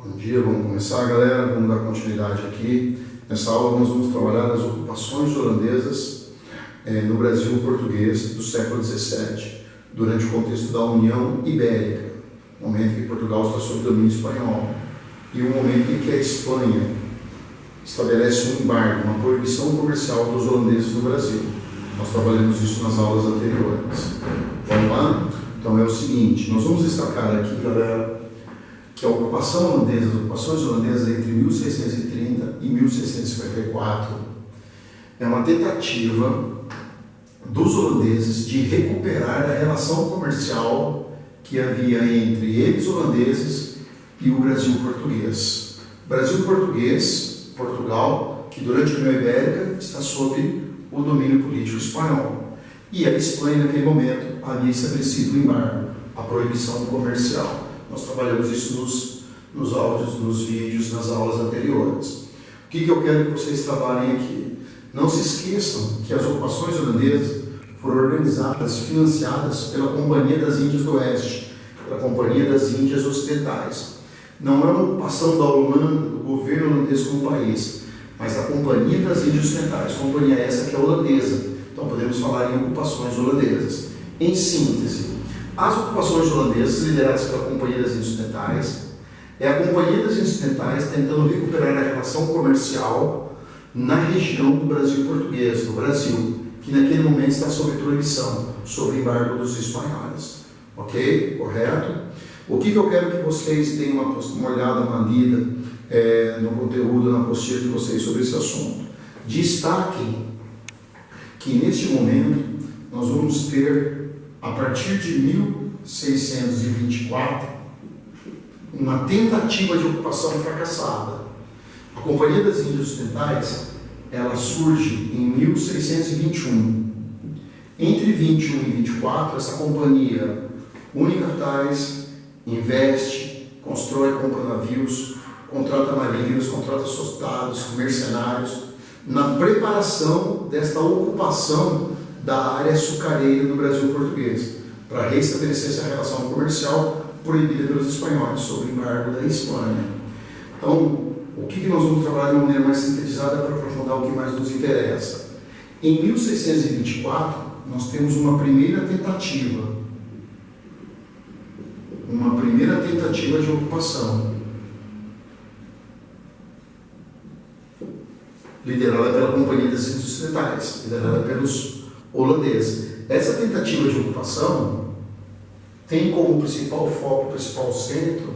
Bom dia, vamos começar, galera. Vamos dar continuidade aqui. Nessa aula nós vamos trabalhar nas ocupações holandesas no Brasil português do século XVII, durante o contexto da União Ibérica, momento em que Portugal está sob domínio espanhol, e o momento em que a Espanha estabelece um embargo, uma proibição comercial dos holandeses no Brasil. Nós trabalhamos isso nas aulas anteriores. Vamos lá? Então é o seguinte, nós vamos destacar aqui, galera, que a ocupação holandesa, as ocupações holandesas entre 1630 e 1654 é uma tentativa dos holandeses de recuperar a relação comercial que havia entre eles, holandeses, e o Brasil português. Brasil português, Portugal, que durante a União Ibérica está sob o domínio político espanhol. E a Espanha, naquele momento, havia estabelecido o embargo, a proibição comercial. Nós trabalhamos isso nos áudios, nos vídeos, nas aulas anteriores. O que eu quero que vocês trabalhem aqui? Não se esqueçam que as ocupações holandesas foram organizadas, financiadas pela Companhia das Índias do Oeste, pela Companhia das Índias Ocidentais. Não é uma ocupação da Holanda, do governo holandês como país, mas da Companhia das Índias Ocidentais, companhia essa que é holandesa. Então podemos falar em ocupações holandesas. Em síntese, as ocupações holandesas, lideradas pela Companhia das Índias Ocidentais, é a Companhia das Índias Ocidentais tentando recuperar a relação comercial na região do Brasil português, do Brasil, que naquele momento está sob proibição, sob embargo dos espanhóis. Ok? Correto? O que eu quero que vocês tenham uma olhada, uma lida no conteúdo, na apostila de vocês sobre esse assunto. Destaquem que neste momento nós vamos ter, a partir de 1624, uma tentativa de ocupação fracassada. A Companhia das Índias Ocidentais, ela surge em 1621. Entre 21 e 24, essa companhia une capitais, investe, constrói e compra navios, contrata marinheiros, contrata soldados, mercenários, na preparação desta ocupação da área açucareira do Brasil português, para restabelecer essa relação comercial proibida pelos espanhóis, sob embargo da Espanha. Então, o que nós vamos trabalhar de uma maneira mais sintetizada para aprofundar o que mais nos interessa? Em 1624, nós temos uma primeira tentativa de ocupação, liderada pela Companhia das Índias Ocidentais, liderada pelos holandeses. Essa tentativa de ocupação tem como principal foco, principal centro,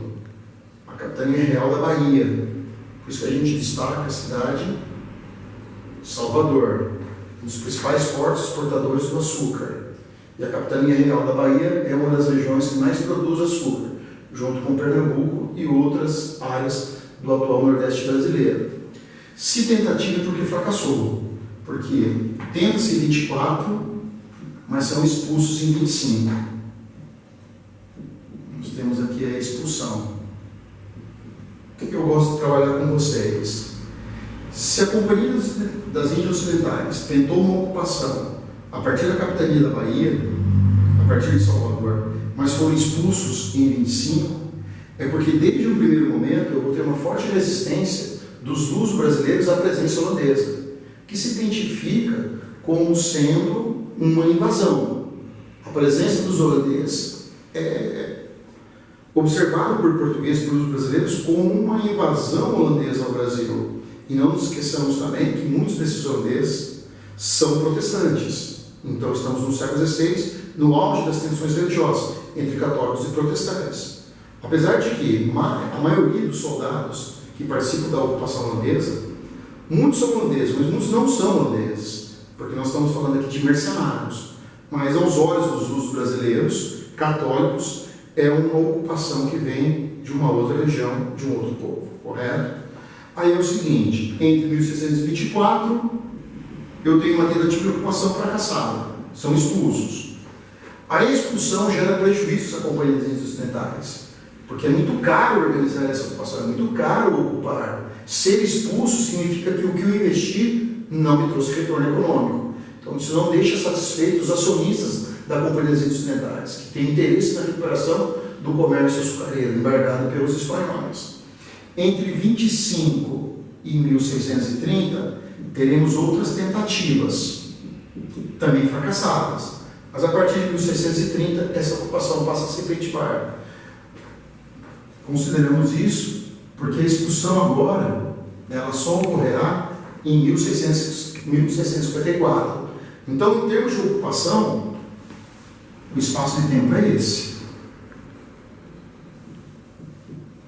a Capitania Real da Bahia. Por isso que a gente destaca a cidade de Salvador, um dos principais portos exportadores do açúcar. E a Capitania Real da Bahia é uma das regiões que mais produz açúcar, junto com Pernambuco e outras áreas do atual Nordeste brasileiro. Se tentativa porque fracassou, porque tenta-se 24, mas são expulsos em 25. Nós temos aqui a expulsão. O que eu gosto de trabalhar com vocês? Se a Companhia das Índias Ocidentais tentou uma ocupação a partir da Capitania da Bahia, a partir de Salvador, mas foram expulsos em 25, é porque desde o primeiro momento eu vou ter uma forte resistência dos lusos brasileiros à presença holandesa, que se identifica como sendo uma invasão. A presença dos holandeses é observada por portugueses e por brasileiros como uma invasão holandesa ao Brasil. E não nos esqueçamos também que muitos desses holandeses são protestantes. Então estamos no século XVI, no auge das tensões religiosas entre católicos e protestantes. Apesar de que a maioria dos soldados que participam da ocupação holandesa, muitos são holandeses, mas muitos não são holandeses, porque nós estamos falando aqui de mercenários. Mas aos olhos dos usos brasileiros, católicos, é uma ocupação que vem de uma outra região, de um outro povo, correto? Aí é o seguinte, entre 1624, eu tenho uma tentativa de ocupação fracassada, são expulsos. A expulsão gera prejuízos à Companhia das Índias Ocidentais, porque é muito caro organizar essa ocupação, é muito caro ocupar. Ser expulso significa que o que eu investi não me trouxe retorno econômico. Então isso não deixa satisfeitos os acionistas da Companhia das Índias Ocidentais, que tem interesse na recuperação do comércio açucareiro, embargado pelos espanhóis. Entre 25 e 1630, teremos outras tentativas, também fracassadas. Mas a partir de 1630, essa ocupação passa a se efetivar. Consideramos isso porque a expulsão agora, ela só ocorrerá em 1654. Então, em termos de ocupação, o espaço de tempo é esse.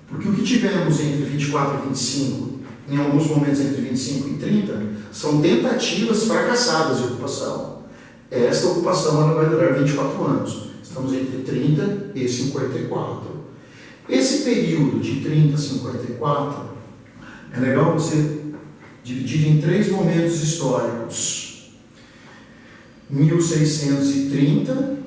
Porque o que tivemos entre 24 e 25, em alguns momentos entre 25 e 30, são tentativas fracassadas de ocupação. Esta ocupação ela vai durar 24 anos. Estamos entre 30 e 54. Esse período de 30 a 54 é legal você dividir em 3 momentos históricos: 1630,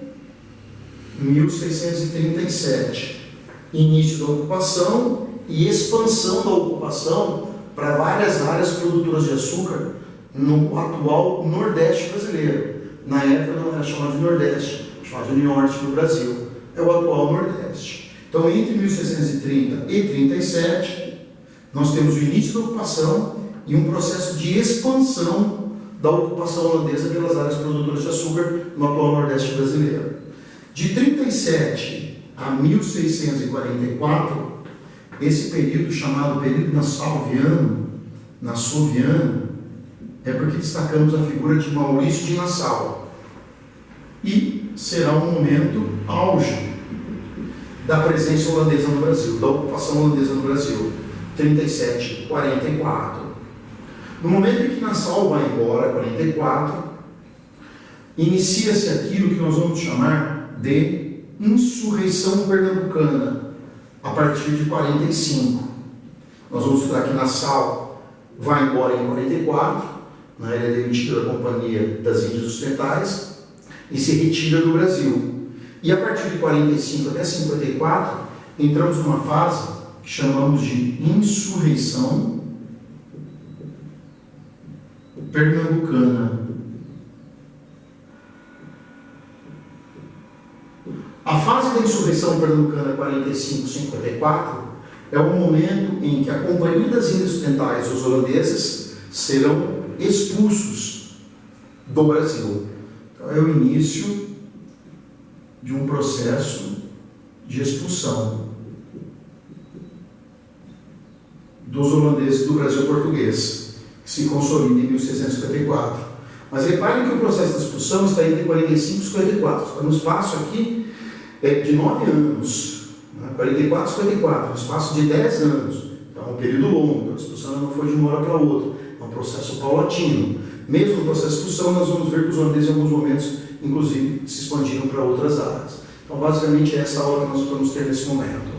1637, início da ocupação e expansão da ocupação para várias áreas produtoras de açúcar no atual Nordeste brasileiro. Na época não era chamado de Nordeste, chamado de Norte do Brasil. É o atual Nordeste. Então, entre 1630 e 37, nós temos o início da ocupação e um processo de expansão da ocupação holandesa pelas áreas produtoras de açúcar no atual Nordeste brasileiro. De 37 a 1644, esse período chamado período nassoviano, é porque destacamos a figura de Maurício de Nassau. E será um momento auge da presença holandesa no Brasil, da ocupação holandesa no Brasil, 37, 44. No momento em que Nassau vai embora, 44, inicia-se aquilo que nós vamos chamar de insurreição pernambucana, a partir de 45. Nós vamos estudar que Nassau vai embora em 44, ele é demitido da Companhia das Índias Ocidentais e se retira do Brasil. E a partir de 45 até 54, entramos numa fase que chamamos de insurreição pernambucana. A fase da insurreição pernambucana 45-54 é o momento em que a Companhia das Índias Ocidentais e os holandeses serão expulsos do Brasil. Então, é o início de um processo de expulsão dos holandeses do Brasil português, que se consolida em 1654. Mas reparem que o processo de expulsão está entre 45 e 54. Está no espaço aqui de 9 anos, 44 e 54, um espaço de 10 anos. Então, é um período longo, a expulsão não foi de uma hora para outra, é um processo paulatino. Mesmo no processo de expulsão, nós vamos ver que os holandeses, em alguns momentos, inclusive, se expandiram para outras áreas. Então, basicamente, é essa aula que nós vamos ter nesse momento.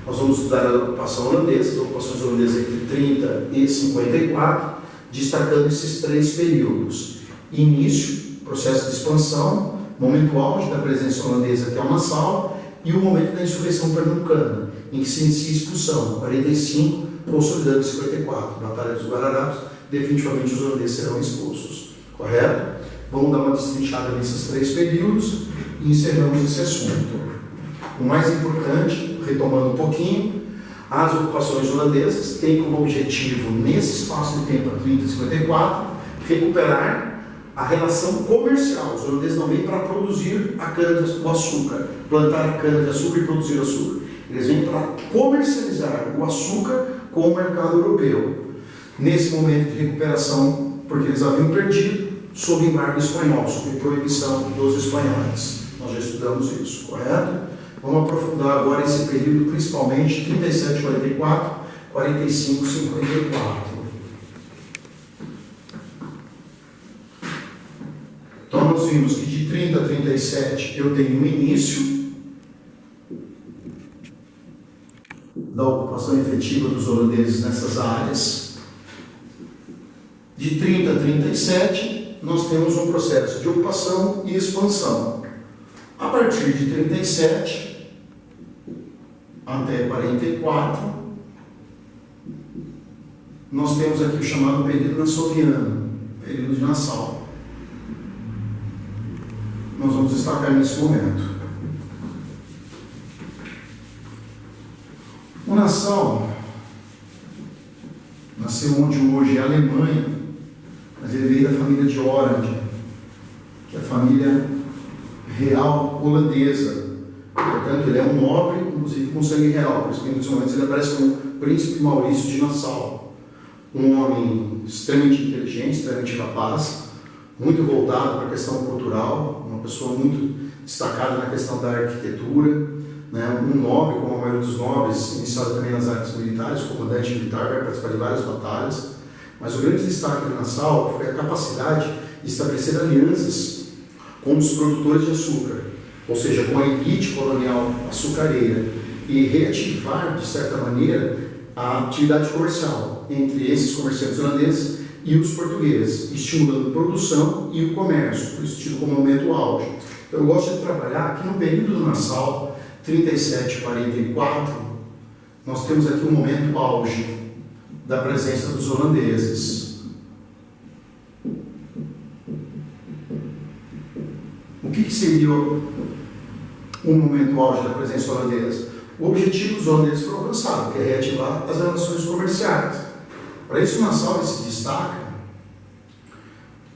Nós vamos estudar a ocupação holandesa, as ocupações holandesas entre 30 e 54, destacando esses 3 períodos. Início, processo de expansão, momento auge da presença holandesa, que é o Nassau, e o momento da insurreição pernambucana, em que se inicia a expulsão, 45, consolidando 54, Batalha dos Guararapes, definitivamente os holandeses serão expulsos. Correto? Vamos dar uma destrinchada nesses 3 períodos e encerramos esse assunto. O mais importante, retomando um pouquinho, as ocupações holandesas têm como objetivo, nesse espaço de tempo, 30 e 54, recuperar a relação comercial. Os holandeses não vêm para produzir a cana-de-açúcar, plantar a cana-de-açúcar e produzir açúcar. Eles vêm para comercializar o açúcar com o mercado europeu. Nesse momento de recuperação, porque eles haviam perdido, sob embargo espanhol, sob proibição dos espanhóis. Nós já estudamos isso, correto? Vamos aprofundar agora esse período, principalmente 37, 44, 45, 54. Então, nós vimos que de 30 a 37 eu tenho um início da ocupação efetiva dos holandeses nessas áreas. De 30 a 37, nós temos um processo de ocupação e expansão. A partir de 37 até 44, nós temos aqui o chamado período nassoviano, período de Nassau. Nós vamos destacar nesse momento. O Nassau nasceu onde hoje é a Alemanha, mas ele veio da família de Oranje, que é a família real holandesa. Portanto, ele é um nobre, inclusive com sangue real. Por isso que em muitos momentos ele aparece como Príncipe Maurício de Nassau. Um homem extremamente inteligente, extremamente capaz, muito voltado para a questão cultural, uma pessoa muito destacada na questão da arquitetura, né? Um nobre, como a maioria dos nobres, iniciado também nas artes militares, comandante militar, vai participar de várias batalhas. Mas o grande destaque de Nassau foi a capacidade de estabelecer alianças com os produtores de açúcar, ou seja, com a elite colonial açucareira, e reativar, de certa maneira, a atividade comercial entre esses comerciantes holandeses e os portugueses, estimulando a produção e o comércio, por isso tido como momento auge. Então, eu gosto de trabalhar aqui no período do Nassau, 37 a 44, nós temos aqui um momento auge da presença dos holandeses. O que seria um momento auge da presença holandesa? O objetivo dos holandeses foi alcançado, que é reativar as relações comerciais. Para isso, Nassau se destaca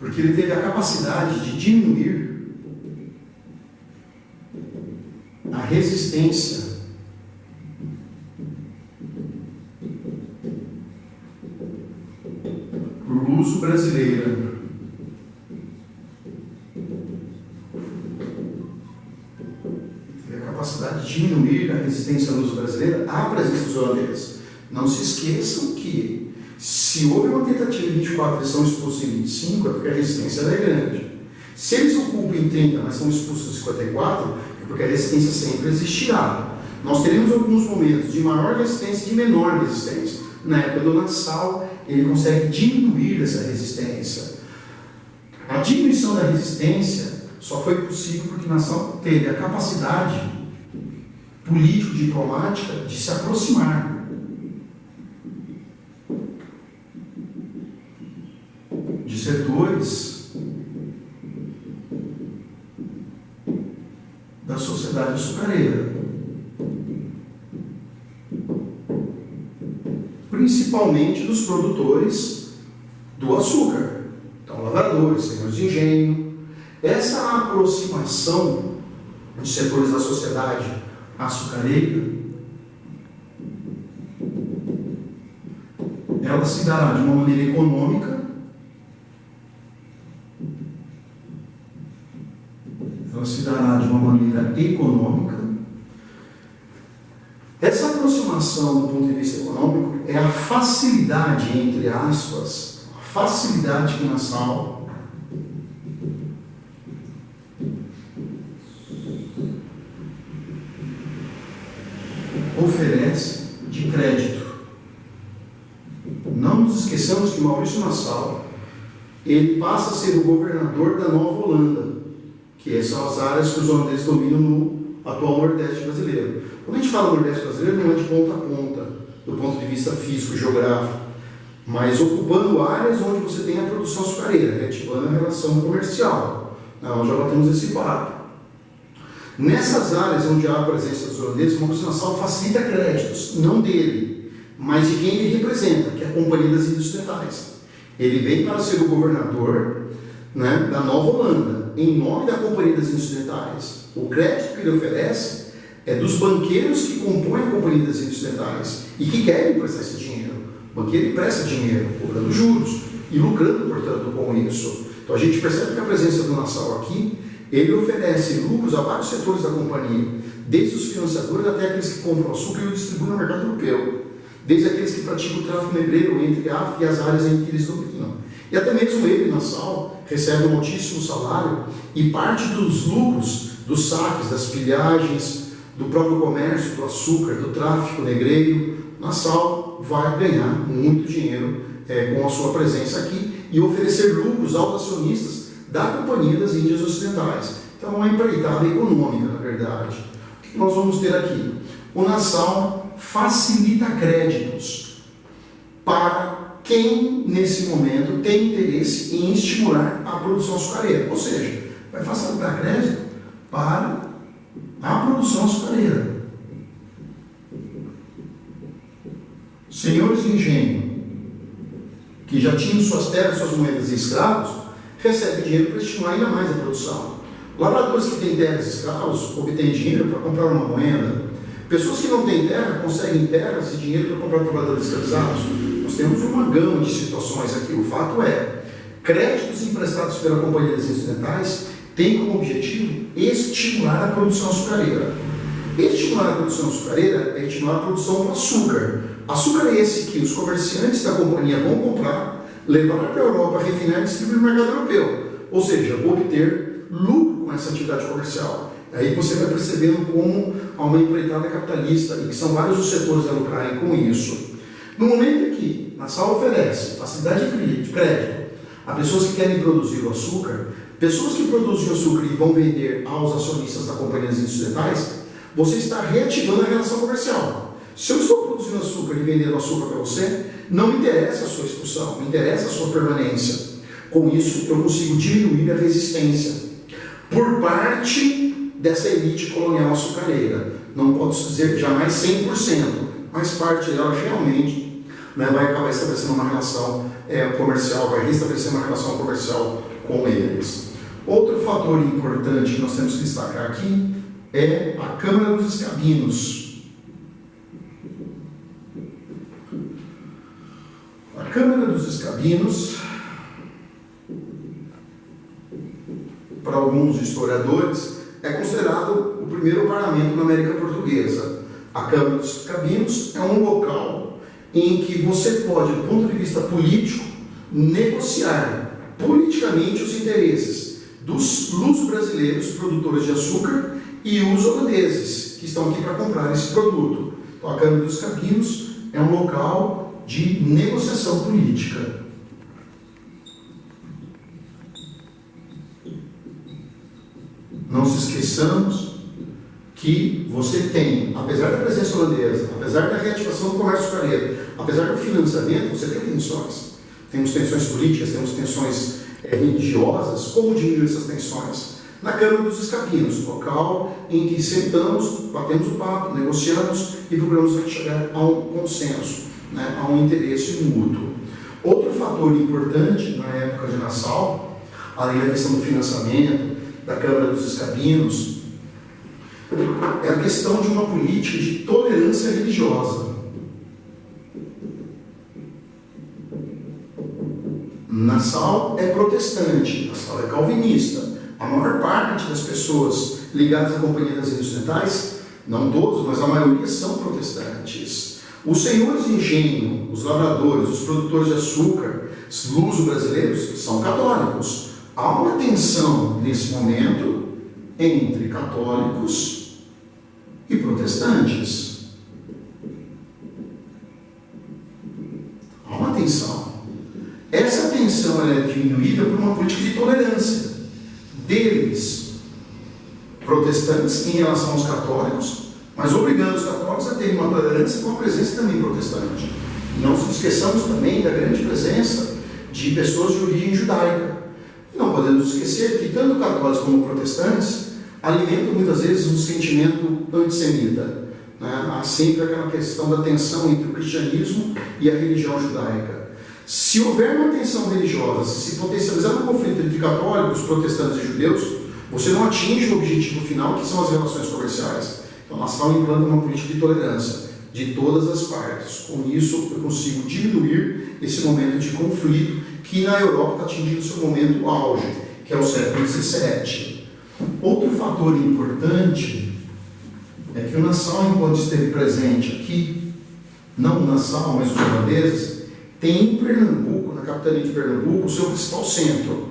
porque ele teve a capacidade de diminuir a resistência luso-brasileira. Teve a capacidade de diminuir a resistência luso-brasileira à presença dos holandeses. Não se esqueçam que, se houve uma tentativa em 24 e são expulsos em 25, é porque a resistência é grande. Se eles ocupam em 30, mas são expulsos em 54, é porque a resistência sempre existirá. Nós teremos alguns momentos de maior resistência e de menor resistência. Na época do Nassau, ele consegue diminuir essa resistência. A diminuição da resistência só foi possível porque Nassau teve a capacidade político-diplomática de se aproximar de setores da sociedade açucareira, principalmente dos produtores do açúcar, então lavradores, senhores de engenho. Essa aproximação de setores da sociedade açucareira, ela se dará de uma maneira econômica, Essa aproximação do ponto de vista econômico é a facilidade, entre aspas, a facilidade que Nassau oferece de crédito. Não nos esqueçamos que Maurício Nassau, ele passa a ser o governador da Nova Holanda, que são as áreas que os holandeses dominam no atual Nordeste brasileiro. Quando a gente fala Nordeste brasileiro, não é de ponta a ponta, do ponto de vista físico e geográfico, mas ocupando áreas onde você tem a produção açucareira, reativando a relação comercial. Nós já batemos esse papo. Nessas áreas onde há a presença dos holandeses, Maurício Nassau facilita créditos, não dele, mas de quem ele representa, que é a Companhia das Índias Ocidentais. Ele vem para ser o governador, né, da Nova Holanda, em nome da Companhia das Índias Ocidentais. O crédito que ele oferece é dos banqueiros que compõem a Companhia das Índias Ocidentais e que querem prestar esse dinheiro. O banqueiro empresta dinheiro, cobrando juros e lucrando, portanto, com isso. Então a gente percebe que a presença do Nassau aqui, ele oferece lucros a vários setores da companhia, desde os financiadores até aqueles que compram açúcar e o distribuem no mercado europeu, desde aqueles que praticam o tráfico negreiro entre a África e as áreas em que eles dominam. E até mesmo ele, Nassau, recebe um altíssimo salário e parte dos lucros dos saques, das pilhagens, do próprio comércio, do açúcar, do tráfico negreiro, Nassau vai ganhar muito dinheiro com a sua presença aqui e oferecer lucros aos acionistas da Companhia das Índias Ocidentais. Então, uma empreitada econômica, na verdade. O que nós vamos ter aqui? O Nassau facilita créditos para quem, nesse momento, tem interesse em estimular a produção açucareira. Ou seja, vai facilitar crédito para a produção açucareira. Senhores de engenho, que já tinham suas terras, suas moedas e escravos, recebem dinheiro para estimular ainda mais a produção. Lavradores que têm terras e escravos obtêm dinheiro para comprar uma moeda. Pessoas que não têm terra conseguem terras e dinheiro para comprar trabalhadores escravizados. Nós temos uma gama de situações aqui. O fato é, créditos emprestados pela Companhia das Índias Ocidentais têm como objetivo estimular a produção açucareira. Estimular a produção açucareira é estimular a produção do açúcar. Açúcar é esse que os comerciantes da companhia vão comprar, levar para a Europa, refinar e distribuir no mercado europeu. Ou seja, obter lucro com essa atividade comercial. Aí você vai percebendo como há uma empreitada capitalista e que são vários os setores a lucrarem com isso. No momento em que a Nassau oferece facilidade de crédito a pessoas que querem produzir o açúcar, pessoas que produzem o açúcar e vão vender aos acionistas da Companhia das Índias Ocidentais, você está reativando a relação comercial. Se eu estou produzindo açúcar e vendendo açúcar para você, não me interessa a sua expulsão, me interessa a sua permanência. Com isso, eu consigo diminuir a resistência por parte dessa elite colonial açucareira. Não posso dizer jamais 100%, mas parte dela realmente vai acabar estabelecendo uma relação comercial, vai restabelecer uma relação comercial com eles. Outro fator importante que nós temos que destacar aqui é a Câmara dos Escabinos. A Câmara dos Escabinos, para alguns historiadores, é considerado o primeiro parlamento na América Portuguesa. A Câmara dos Escabinos é um local em que você pode, do ponto de vista político, negociar politicamente os interesses dos luso-brasileiros produtores de açúcar e os holandeses que estão aqui para comprar esse produto. Então, a Câmara dos Escabinos é um local de negociação política. Não se esqueçamos que você tem, apesar da presença holandesa, apesar da reativação do comércio açucareiro, apesar do financiamento, você tem tensões. Temos tensões políticas, temos tensões religiosas. Como diminuir essas tensões? Na Câmara dos Escabinos, local em que sentamos, batemos o papo, negociamos e procuramos chegar a um consenso, a um interesse mútuo. Outro fator importante na época de Nassau, além da questão do financiamento, da Câmara dos Escabinos, é a questão de uma política de tolerância religiosa. Nassau é protestante, Nassau é calvinista. A maior parte das pessoas ligadas à Companhia das Índias Ocidentais, não todos, mas a maioria são protestantes. Os senhores de engenho, os lavradores, os produtores de açúcar, os luso-brasileiros, são católicos. Há uma tensão nesse momento entre católicos e protestantes. Há uma tensão. Essa tensão ela é diminuída por uma política de tolerância deles, protestantes, em relação aos católicos, mas obrigando os católicos a terem uma tolerância com a presença também protestante. Não nos esqueçamos também da grande presença de pessoas de origem judaica. Não podemos esquecer que tanto católicos como protestantes alimentam muitas vezes um sentimento antissemita. Há sempre aquela questão da tensão entre o cristianismo e a religião judaica. Se houver uma tensão religiosa, se potencializar um conflito entre católicos, protestantes e judeus, você não atinge o objetivo final, que são as relações comerciais. Então, nós estamos implantando uma política de tolerância de todas as partes. Com isso, eu consigo diminuir esse momento de conflito que na Europa está atingindo seu momento auge, que é o século XVII. Outro fator importante é que o Nassau, enquanto esteve presente aqui, não o Nassau, mas os holandeses, tem em Pernambuco, na capitania de Pernambuco, o seu principal centro.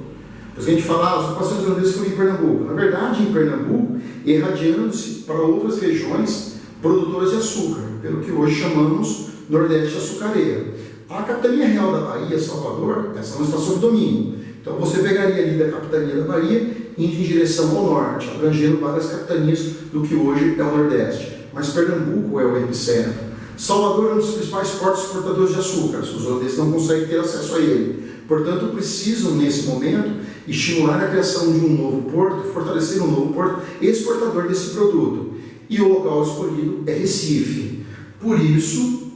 Depois a gente fala, as ocupações holandesas foram em Pernambuco. Na verdade, em Pernambuco, irradiando-se para outras regiões produtoras de açúcar, pelo que hoje chamamos Nordeste açucareiro. A capitania real da Bahia, Salvador, essa não está sob domínio. Então você pegaria ali da capitania da Bahia, indo em direção ao norte, abrangendo várias capitanias do que hoje é o Nordeste. Mas Pernambuco é o epicentro. Salvador é um dos principais portos exportadores de açúcar. Os holandeses não conseguem ter acesso a ele. Portanto, precisam, nesse momento, estimular a criação de um novo porto, fortalecer um novo porto exportador desse produto. E o local escolhido é Recife. Por isso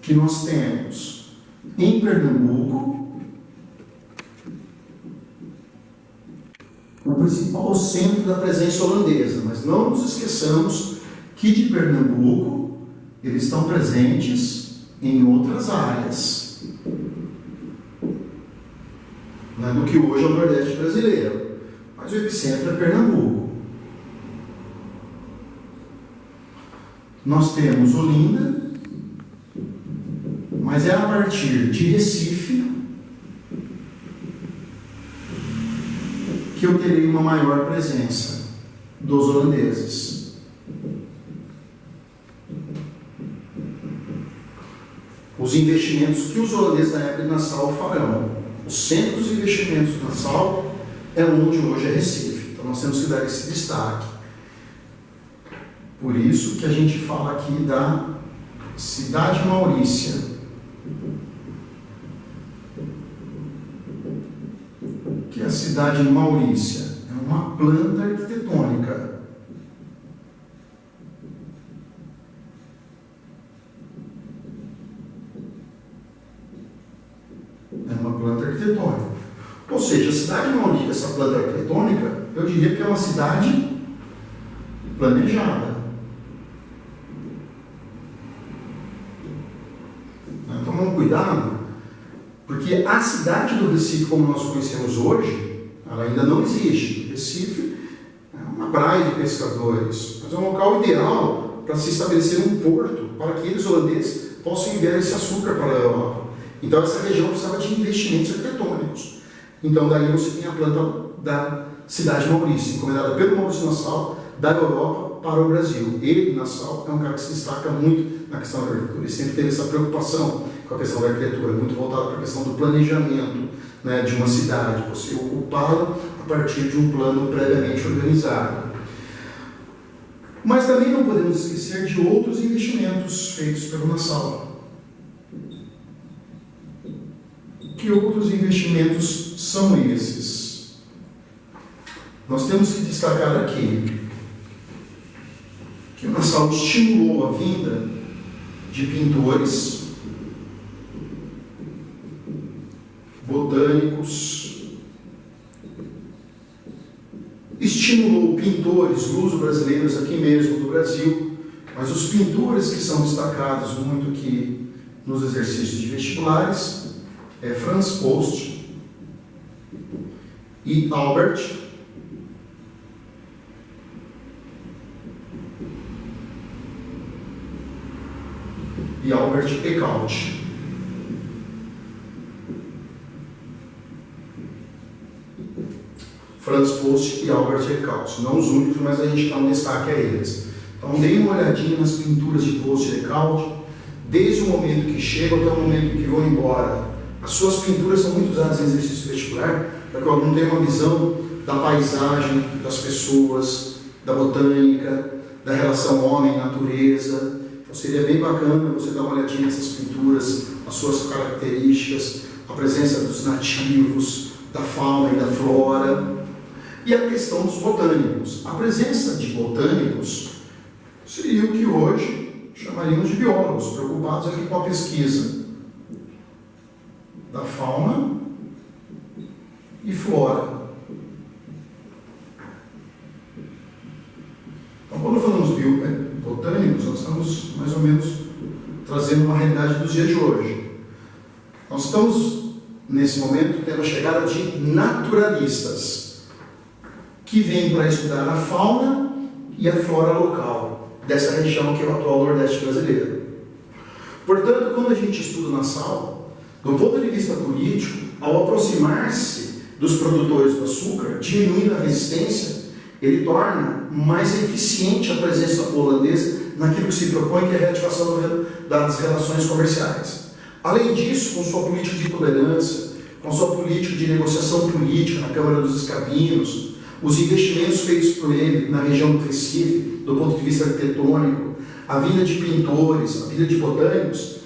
que nós temos em Pernambuco, o principal centro da presença holandesa, mas não nos esqueçamos que de Pernambuco eles estão presentes em outras áreas, não é do que hoje é o Nordeste brasileiro, mas o epicentro é Pernambuco. Nós temos Olinda, mas é a partir de Recife que eu terei uma maior presença dos holandeses. Os investimentos que os holandeses da época de Nassau farão, os centros de investimentos de Nassau é onde hoje é Recife. Então nós temos que dar esse destaque. Por isso que a gente fala aqui da cidade maurícia. Que é a cidade maurícia é uma planta arquitetônica. É uma planta arquitetônica. Ou seja, a cidade maurícia, essa planta arquitetônica, eu diria que é uma cidade planejada. Então, vamos cuidado, porque a cidade do Recife, como nós conhecemos hoje, ela ainda não existe. O Recife é uma praia de pescadores, mas é um local ideal para se estabelecer um porto, para que eles, holandeses, possam enviar esse açúcar para a Europa. Então, essa região precisava de investimentos arquitetônicos. Então, daí você tem a planta da cidade Maurícia, encomendada pelo Maurício Nassau, da Europa para o Brasil. Ele, Nassau, é um cara que se destaca muito na questão da arquitetura. Ele sempre teve essa preocupação com a questão da arquitetura, muito voltada para a questão do planejamento, né, de uma cidade, você ocupá-la a partir de um plano previamente organizado. Mas também não podemos esquecer de outros investimentos feitos pelo Nassau. Que outros investimentos são esses? Nós temos que destacar aqui que o Nassau estimulou a vinda de pintores, botânicos, estimulou pintores luso-brasileiros aqui mesmo do Brasil, mas os pintores que são destacados muito aqui nos exercícios de vestibulares é Franz Post e Albert Eckhout. Franz Post e Albert Eckhout, não os únicos, mas a gente dá um destaque a eles. Então, deem uma olhadinha nas pinturas de Post e Eckhout, desde o momento que chegam até o momento que vão embora. As suas pinturas são muito usadas em exercício vestibular, para que o aluno tenha uma visão da paisagem, das pessoas, da botânica, da relação homem-natureza. Então, seria bem bacana você dar uma olhadinha nessas pinturas, as suas características, a presença dos nativos, da fauna e da flora, e a questão dos botânicos. A presença de botânicos seria o que hoje chamaríamos de biólogos, preocupados aqui com a pesquisa da fauna e flora. Então, quando falamos botânicos, nós estamos mais ou menos trazendo uma realidade dos dias de hoje. Nós estamos, nesse momento, tendo a chegada de naturalistas, que vêm para estudar a fauna e a flora local dessa região que é o atual Nordeste brasileiro. Portanto, quando a gente estuda Nassau, do ponto de vista político, ao aproximar-se dos produtores do açúcar, diminuindo a resistência, ele torna mais eficiente a presença holandesa naquilo que se propõe, que é a reativação das relações comerciais. Além disso, com sua política de tolerância, com sua política de negociação política na Câmara dos Escabinos, os investimentos feitos por ele na região do Recife, do ponto de vista arquitetônico, a vinda de pintores, a vinda de botânicos,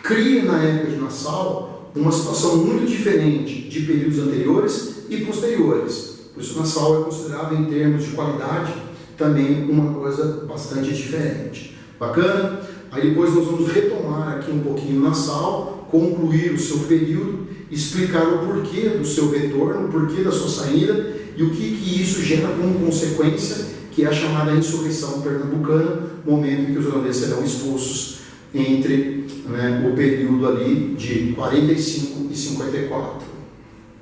cria na época de Nassau uma situação muito diferente de períodos anteriores e posteriores. Por isso, Nassau é considerado, em termos de qualidade, também uma coisa bastante diferente. Bacana? Aí depois nós vamos retomar aqui um pouquinho Nassau, concluir o seu período, explicar o porquê do seu retorno, o porquê da sua saída e o que isso gera como consequência, que é a chamada insurreição pernambucana, momento em que os holandeses serão expulsos entre o período ali de 45 e 54.